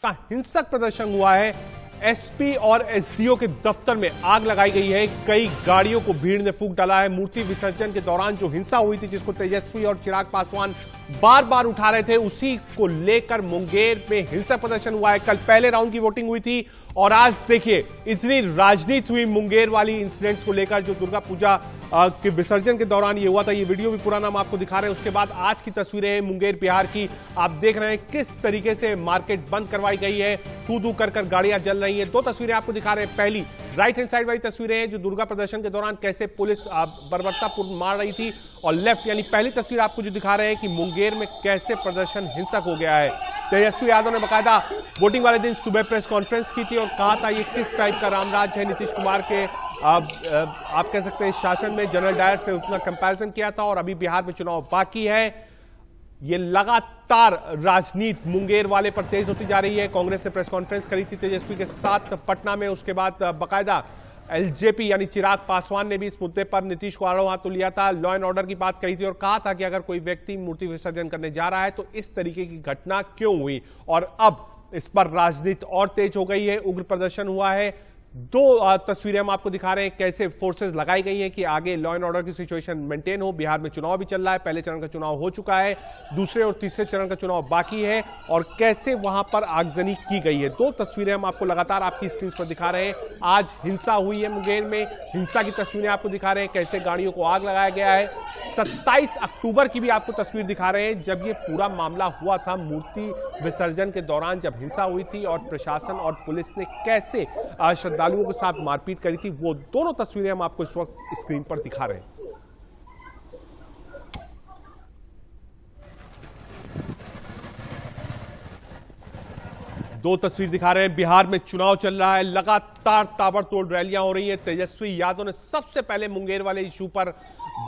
का हिंसक प्रदर्शन हुआ है। एसपी और एसडीओ के दफ्तर में आग लगाई गई है। कई गाड़ियों को भीड़ ने फूंक डाला है। मूर्ति विसर्जन के दौरान जो हिंसा हुई थी, जिसको तेजस्वी और चिराग पासवान बार बार उठा रहे थे, उसी को लेकर मुंगेर में हिंसक प्रदर्शन हुआ है। कल पहले राउंड की वोटिंग हुई थी और आज देखिए इतनी राजनीति हुई मुंगेर वाली इंसिडेंट्स को लेकर, जो दुर्गा पूजा के विसर्जन के दौरान ये हुआ था। ये वीडियो भी पुराना हम आपको दिखा रहे हैं। उसके बाद आज की तस्वीरें हैं मुंगेर बिहार की। आप देख रहे हैं किस तरीके से मार्केट बंद करवाई गई है, तू कर गाड़ियां जल रही हैं। दो तस्वीरें आपको दिखा रहे हैं। पहली राइट हैंड साइड वाली तस्वीरें हैं जो दुर्गा प्रदर्शन के दौरान कैसे पुलिस बर्बरतापूर्ण मार रही थी, और लेफ्ट यानी पहली तस्वीर आपको जो दिखा रहे हैं कि मुंगेर में कैसे प्रदर्शन हिंसक हो गया है। तेजस्वी यादव ने बकायदा वोटिंग वाले दिन सुबह प्रेस कॉन्फ्रेंस की थी और कहा था ये किस टाइप का रामराज है। नीतीश कुमार के आप कह सकते हैं शासन में जनरल डायर से उतना कंपैरिजन किया था, और अभी बिहार में चुनाव बाकी है। ये लगातार राजनीति मुंगेर वाले पर तेज होती जा रही है। कांग्रेस ने प्रेस कॉन्फ्रेंस करी थी तेजस्वी के साथ पटना में। उसके बाद बकायदा एलजेपी यानी चिराग पासवान ने भी इस मुद्दे पर नीतीश को आड़ो हाथ तो लिया था, लॉ एंड ऑर्डर की बात कही थी और कहा था कि अगर कोई व्यक्ति मूर्ति विसर्जन करने जा रहा है तो इस तरीके की घटना क्यों हुई। और अब इस पर राजनीति और तेज हो गई है। उग्र प्रदर्शन हुआ है। दो तस्वीरें हम आपको दिखा रहे हैं कैसे फोर्सेस लगाई गई हैं कि आगे लॉ एंड ऑर्डर की सिचुएशन मेंटेन हो। बिहार में चुनाव भी चल रहा है। पहले चरण का चुनाव हो चुका है, दूसरे और तीसरे चरण का चुनाव बाकी है, और कैसे वहां पर आगजनी की गई है। दो तस्वीरें हम आपको लगातार आपकी स्क्रीन पर दिखा रहे हैं। आज हिंसा हुई है मुंगेर में, हिंसा की तस्वीरें आपको दिखा रहे हैं कैसे गाड़ियों को आग लगाया गया है। 27 अक्टूबर की भी आपको तस्वीर दिखा रहे हैं जब ये पूरा मामला हुआ था, मूर्ति विसर्जन के दौरान जब हिंसा हुई थी और प्रशासन और पुलिस ने कैसे श्रद्धालुओं के साथ मारपीट करी थी। वो दोनों तस्वीरें हम आपको इस वक्त स्क्रीन पर दिखा रहे हैं। दो तस्वीर दिखा रहे हैं। बिहार में चुनाव चल रहा है, लगातार ताबड़तोड़ रैलियां हो रही हैं। तेजस्वी यादव ने सबसे पहले मुंगेर वाले इशू पर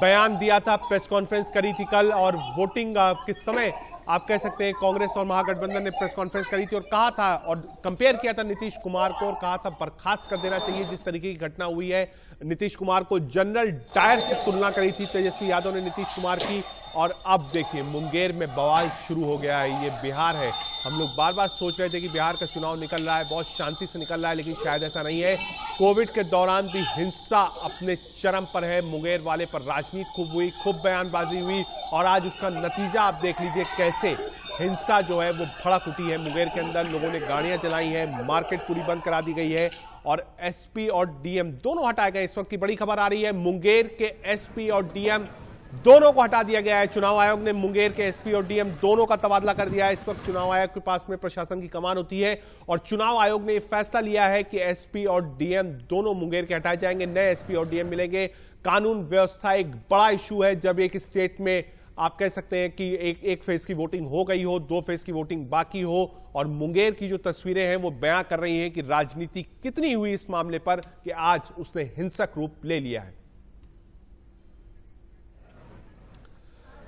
बयान दिया था, प्रेस कॉन्फ्रेंस करी थी कल, और वोटिंग के समय आप कह सकते हैं कांग्रेस और महागठबंधन ने प्रेस कॉन्फ्रेंस करी थी और कहा था और कंपेयर किया था नीतीश कुमार को और कहा था बर्खास्त कर देना चाहिए जिस तरीके की घटना हुई है। नीतीश कुमार को जनरल डायर से तुलना करी थी तेजस्वी यादव ने नीतीश कुमार की। और अब देखिए मुंगेर में बवाल शुरू हो गया है। ये बिहार है। हम लोग बार बार सोच रहे थे कि बिहार का चुनाव निकल रहा है, बहुत शांति से निकल रहा है, लेकिन शायद ऐसा नहीं है। कोविड के दौरान भी हिंसा अपने चरम पर है। मुंगेर वाले पर राजनीति खूब हुई, खूब बयानबाजी हुई, और आज उसका नतीजा आप देख लीजिए कैसे हिंसा जो है वो भड़क उठी है मुंगेर के अंदर। लोगों ने गाड़ियां जलाई हैं, मार्केट पूरी बंद करा दी गई है, और एसपी और डीएम दोनों हटाए गए। इस वक्त की बड़ी खबर आ रही है, मुंगेर के एसपी और डीएम दोनों को हटा दिया गया है। चुनाव आयोग ने मुंगेर के एसपी और डीएम दोनों का तबादला कर दिया है। इस वक्त चुनाव आयोग के पास में प्रशासन की कमान होती है, और चुनाव आयोग ने यह फैसला लिया है कि एसपी और डीएम दोनों मुंगेर के हटाए जाएंगे, नए एसपी और डीएम मिलेंगे। कानून व्यवस्था एक बड़ा इशू है। जब एक स्टेट में आप कह सकते हैं कि एक फेज की वोटिंग हो गई हो, दो फेज की वोटिंग बाकी हो, और मुंगेर की जो तस्वीरें हैं वो बयां कर रही हैं कि राजनीति कितनी हुई इस मामले पर कि आज उसने हिंसक रूप ले लिया है।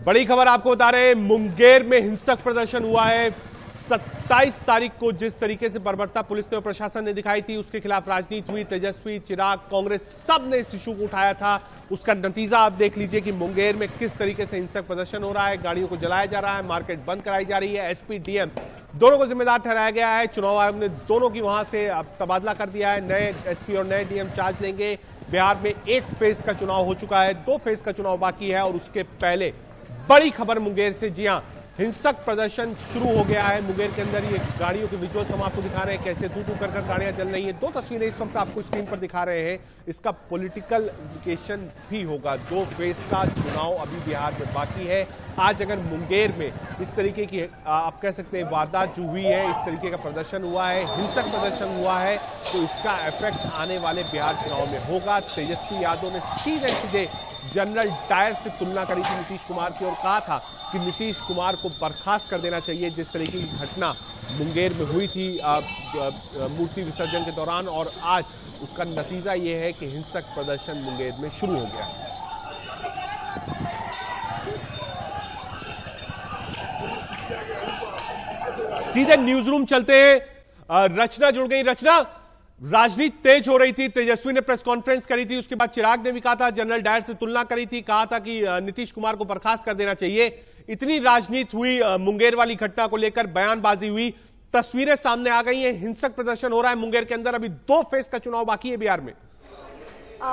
बड़ी खबर आपको बता रहे हैं, मुंगेर में हिंसक प्रदर्शन हुआ है। 27 तारीख को जिस तरीके से बर्बरता पुलिस ने और प्रशासन ने दिखाई थी, उसके खिलाफ राजनीति हुई। तेजस्वी, चिराग, कांग्रेस सब ने इस इशू को उठाया था। उसका नतीजा आप देख लीजिए कि मुंगेर में किस तरीके से हिंसक प्रदर्शन हो रहा है, गाड़ियों को जलाया जा रहा है, मार्केट बंद कराई जा रही है। एसपी, डीएम दोनों को जिम्मेदार ठहराया गया है। चुनाव आयोग ने दोनों की वहां से तबादला कर दिया है। नए एसपी और नए डीएम चार्ज लेंगे। बिहार में एक फेज का चुनाव हो चुका है, दो फेज का चुनाव बाकी है, और उसके पहले बड़ी खबर मुंगेर से। जी हां, हिंसक प्रदर्शन शुरू हो गया है मुंगेर के अंदर। ये गाड़ियों के विजुअल्स हम आपको दिखा रहे हैं कैसे तू कर गाड़ियां जल रही हैं। दो तस्वीरें इस वक्त आपको स्क्रीन पर दिखा रहे हैं। इसका पॉलिटिकल इम्प्लिकेशन भी होगा। दो फेज का चुनाव अभी बिहार में बाकी है। आज अगर मुंगेर में इस तरीके की आप कह सकते हैं वारदात जो हुई है, इस तरीके का प्रदर्शन हुआ है, हिंसक प्रदर्शन हुआ है, तो इसका इफेक्ट आने वाले बिहार चुनाव में होगा। तेजस्वी यादव ने सीधे जनरल डायर से तुलना करी थी नीतीश कुमार की और कहा था कि नीतीश कुमार को बर्खास्त कर देना चाहिए जिस तरीके की घटना मुंगेर में हुई थी मूर्ति विसर्जन के दौरान, और आज उसका नतीजा ये है कि हिंसक प्रदर्शन मुंगेर में शुरू हो गया। सीधे न्यूज रूम चलते हैं। रचना जुड़ गई। रचना, राजनीति तेज हो रही थी, तेजस्वी ने प्रेस कॉन्फ्रेंस करी थी, उसके बाद चिराग ने भी कहा था, जनरल डायर से तुलना करी थी, कहा था कि नीतीश कुमार को बर्खास्त कर देना चाहिए। इतनी राजनीति हुई मुंगेर वाली घटना को लेकर, बयानबाजी हुई, तस्वीरें सामने आ गई हैं, हिंसक प्रदर्शन हो रहा है मुंगेर के अंदर। अभी 2 फेज का चुनाव बाकी है बिहार में।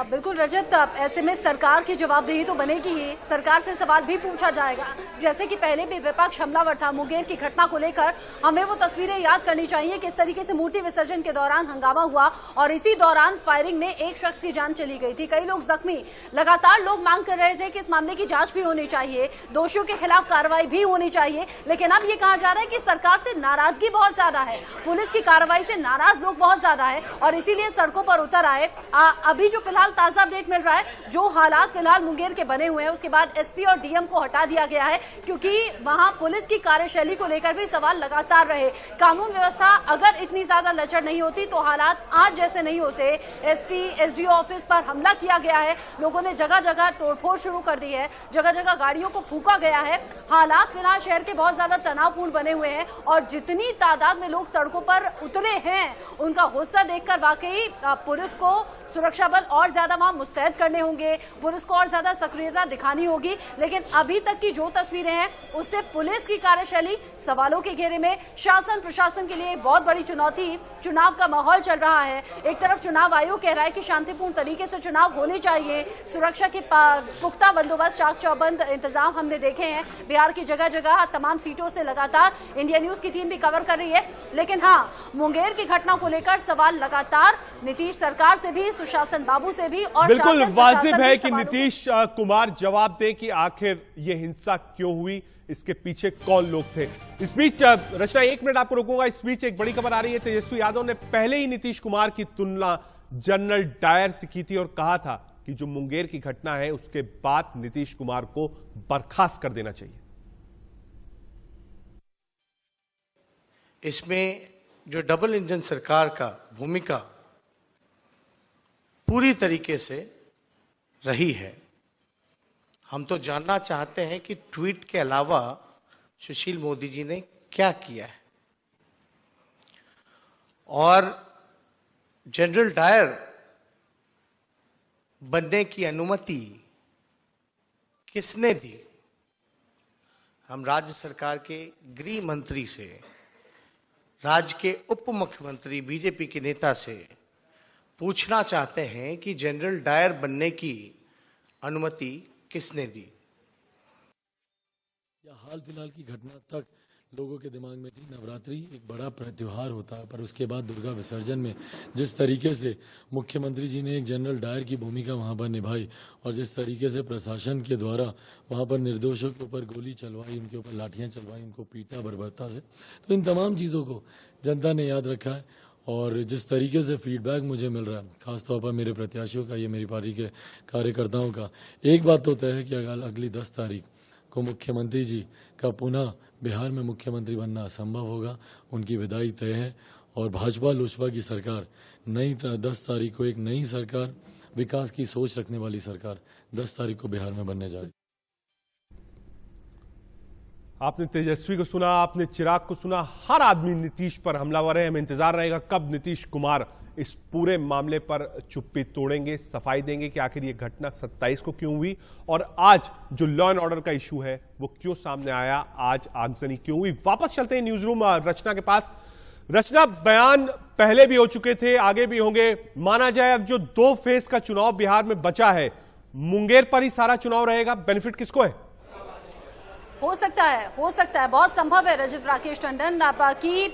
बिल्कुल रजत, ऐसे में सरकार की जवाबदेही तो बनेगी ही। सरकार से सवाल भी पूछा जाएगा, जैसे कि पहले भी विपक्ष हमलावर था मुंगेर की घटना को लेकर। हमें वो तस्वीरें याद करनी चाहिए किस तरीके से मूर्ति विसर्जन के दौरान हंगामा हुआ और इसी दौरान फायरिंग में एक शख्स की जान चली गई थी, कई लोग जख्मी। लगातार लोग मांग कर रहे थे कि इस मामले की जांच भी होनी चाहिए, दोषियों के खिलाफ कार्रवाई भी होनी चाहिए। लेकिन अब ये कहा जा रहा है कि सरकार से नाराजगी बहुत ज्यादा है, पुलिस की कार्रवाई से नाराज लोग बहुत ज्यादा है और इसीलिए सड़कों पर उतर आए। अभी जो फिलहाल ताजा अपडेट मिल रहा है, जो हालात फिलहाल मुंगेर के बने हुए हैं, उसके बाद एसपी और डीएम को हटा दिया गया है क्योंकि वहां पुलिस की कार्यशैली को लेकर भी सवाल लगातार रहे। कानून व्यवस्था अगर इतनी ज्यादा लचर नहीं होती तो हालात आज जैसे नहीं होते। एसपी एसडीओ ऑफिस पर हमला किया गया है, लोगों ने जगह जगह तोड़फोड़ शुरू कर दी है, जगह जगह गाड़ियों को फूंका गया है। हालात फिलहाल शहर के बहुत ज्यादा तनावपूर्ण बने हुए हैं और जितनी तादाद में लोग सड़कों पर उतरे हैं, उनका गुस्सा देखकर वाकई पुलिस को सुरक्षा बल और ज्यादा वहां मुस्तैद करने होंगे, पुलिस को और ज्यादा सक्रियता दिखानी होगी। लेकिन अभी तक की जो तस्वीरें हैं उससे पुलिस की कार्यशैली सवालों के घेरे में। शासन प्रशासन के लिए बहुत बड़ी चुनौती, चुनाव का माहौल चल रहा है। एक तरफ चुनाव आयोग कह रहा है कि शांतिपूर्ण तरीके से चुनाव होने चाहिए, सुरक्षा के पुख्ता बंदोबस्त, चाक चौबंद इंतजाम हमने देखे हैं बिहार की जगह जगह तमाम सीटों से लगातार इंडिया न्यूज की टीम भी कवर कर रही है। लेकिन हाँ, मुंगेर की घटना को लेकर सवाल लगातार नीतीश सरकार से भी, सुशासन बाबू से भी और बिल्कुल वाजिब है कि नीतीश कुमार जवाब दे कि आखिर ये हिंसा क्यों हुई, इसके पीछे कौन लोग थे। इस बीच रचना 1 मिनट आपको रोकूंगा। इस बीच एक बड़ी खबर आ रही है, तेजस्वी यादव ने पहले ही नीतीश कुमार की तुलना जनरल डायर से की थी और कहा था कि जो मुंगेर की घटना है उसके बाद नीतीश कुमार को बर्खास्त कर देना चाहिए। इसमें जो डबल इंजन सरकार का भूमिका पूरी तरीके से रही है। हम तो जानना चाहते हैं कि ट्वीट के अलावा सुशील मोदी जी ने क्या किया है और जनरल डायर बनने की अनुमति किसने दी। हम राज्य सरकार के गृह मंत्री से, राज्य के उप मुख्यमंत्री बीजेपी के नेता से पूछना चाहते हैं कि जनरल डायर बनने की अनुमति किसने दी। या हाल फिलहाल की घटना तक लोगों के दिमाग में थी नवरात्रि एक बड़ा त्योहार होता है, पर उसके बाद दुर्गा विसर्जन में जिस तरीके से मुख्यमंत्री जी ने एक जनरल डायर की भूमिका वहां पर निभाई और जिस तरीके से प्रशासन के द्वारा वहां पर निर्दोषों के ऊपर गोली चलवाई, उनके ऊपर लाठियां चलवाई, उनको पीटा बर्बरता से, तो इन तमाम चीज़ों को जनता ने याद रखा है। और जिस तरीके से फीडबैक मुझे मिल रहा है, खासतौर पर मेरे प्रत्याशियों का, ये मेरी पार्टी के कार्यकर्ताओं का, एक बात तो तय है कि अगर अगली 10 तारीख को मुख्यमंत्री जी का पुनः बिहार में मुख्यमंत्री बनना असंभव होगा। उनकी विदाई तय है और भाजपा लोजपा की सरकार 10 तारीख को एक नई सरकार, विकास की सोच रखने वाली सरकार 10 तारीख को बिहार में बनने जा रही। आपने तेजस्वी को सुना, आपने चिराग को सुना, हर आदमी नीतीश पर हमलावर है। हमें इंतजार रहेगा कब नीतीश कुमार इस पूरे मामले पर चुप्पी तोड़ेंगे, सफाई देंगे कि आखिर ये घटना 27 को क्यों हुई और आज जो लॉ एंड ऑर्डर का इशू है वो क्यों सामने आया, आज आगजनी क्यों हुई। वापस चलते हैं न्यूज रूम रचना के पास। रचना, बयान पहले भी हो चुके थे, आगे भी होंगे। माना जाए अब जो 2 फेज का चुनाव बिहार में बचा है, मुंगेर पर ही सारा चुनाव रहेगा, बेनिफिट किसको है? हो सकता है, बहुत संभव है रजत राकेश टंडन कि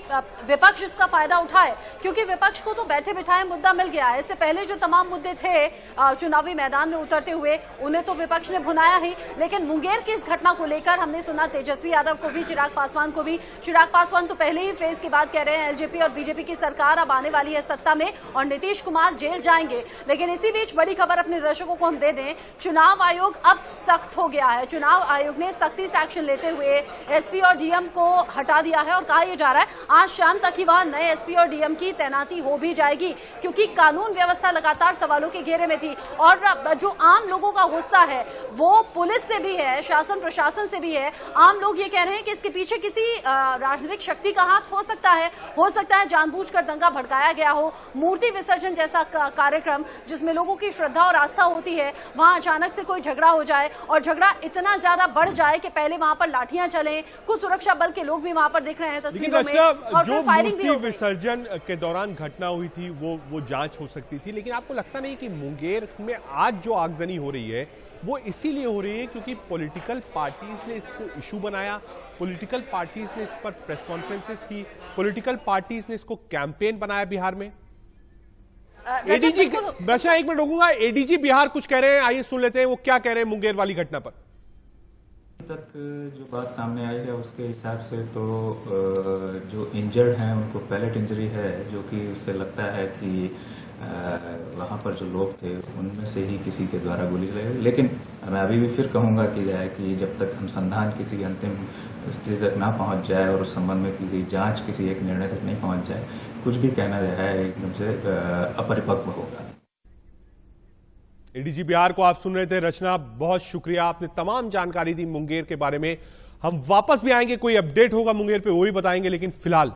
विपक्ष इसका फायदा उठाए, क्योंकि विपक्ष को तो बैठे बिठाए मुद्दा मिल गया है। इससे पहले जो तमाम मुद्दे थे चुनावी मैदान में उतरते हुए, उन्हें तो विपक्ष ने भुनाया ही। लेकिन मुंगेर की इस घटना को लेकर हमने सुना तेजस्वी यादव को भी, चिराग पासवान को भी। चिराग पासवान तो पहले ही फेज के बाद कह रहे हैं एलजेपी और बीजेपी की सरकार अब आने वाली है सत्ता में और नीतीश कुमार जेल जाएंगे। लेकिन इसी बीच बड़ी खबर अपने दर्शकों को हम दे दें, चुनाव आयोग अब सख्त हो गया है। चुनाव आयोग ने सख्ती से एक्शन लेते हुए एसपी और डीएम को हटा दिया है और कहा यह जा रहा है आज शाम तक ही वहां नए एसपी और डीएम की तैनाती हो भी जाएगी, क्योंकि कानून व्यवस्था लगातार सवालों के घेरे में थी। और जो आम लोगों का गुस्सा है वो पुलिस से भी है, शासन प्रशासन से भी है। आम लोग ये कह रहे हैं कि इसके पीछे किसी राजनीतिक शक्ति का हाथ हो सकता है जानबूझकर दंगा भड़काया गया हो। मूर्ति विसर्जन जैसा कार्यक्रम जिसमें लोगों की श्रद्धा और आस्था होती है, वहां अचानक से कोई झगड़ा हो जाए और झगड़ा इतना ज्यादा बढ़ जाए कि पहले वहां वहां पर लाठियां चले, कुछ सुरक्षा बल के लोग भी वहां पर दिख रहे हैं लेकिन तस्वीरों में, रचना, और जो फिर फायरिंग भी मूर्ति हो गई। विसर्जन के दौरान घटना हुई थी वो जांच हो सकती थी, लेकिन आपको लगता नहीं कि मुंगेर में आज जो आगजनी हो रही है वो इसीलिए हो रही है क्योंकि पॉलिटिकल पार्टीज ने इसको इशू बनाया, पॉलिटिकल पार्टीज ने इस पर प्रेस कॉन्फ्रेंसेस की, पॉलिटिकल पार्टीज ने इसको कैंपेन बनाया बिहार में? रजत, एडीजी, बिल्कुल। बच्चा एक मिनट रोकूंगा, एडीजी बिहार कुछ कह रहे हैं, आइए सुन लेते हैं वो क्या कह रहे हैं मुंगेर वाली घटना पर। तक जो बात सामने आई है उसके हिसाब से तो जो इंजर्ड हैं उनको पैलेट इंजरी है, जो कि उससे लगता है कि वहाँ पर जो लोग थे उनमें से ही किसी के द्वारा गोली लगी। लेकिन मैं अभी भी फिर कहूँगा कि जब तक अनुसंधान किसी अंतिम स्थिति तक ना पहुँच जाए और उस संबंध में की गई जाँच किसी एक निर्णय तक नहीं पहुँच जाए, कुछ भी कहना जो है एकदम से अपरिपक्व होगा। एडीजी बिहार को आप सुन रहे थे। रचना, बहुत शुक्रिया, आपने तमाम जानकारी दी मुंगेर के बारे में। हम वापस भी आएंगे, कोई अपडेट होगा मुंगेर पे वो भी बताएंगे, लेकिन फिलहाल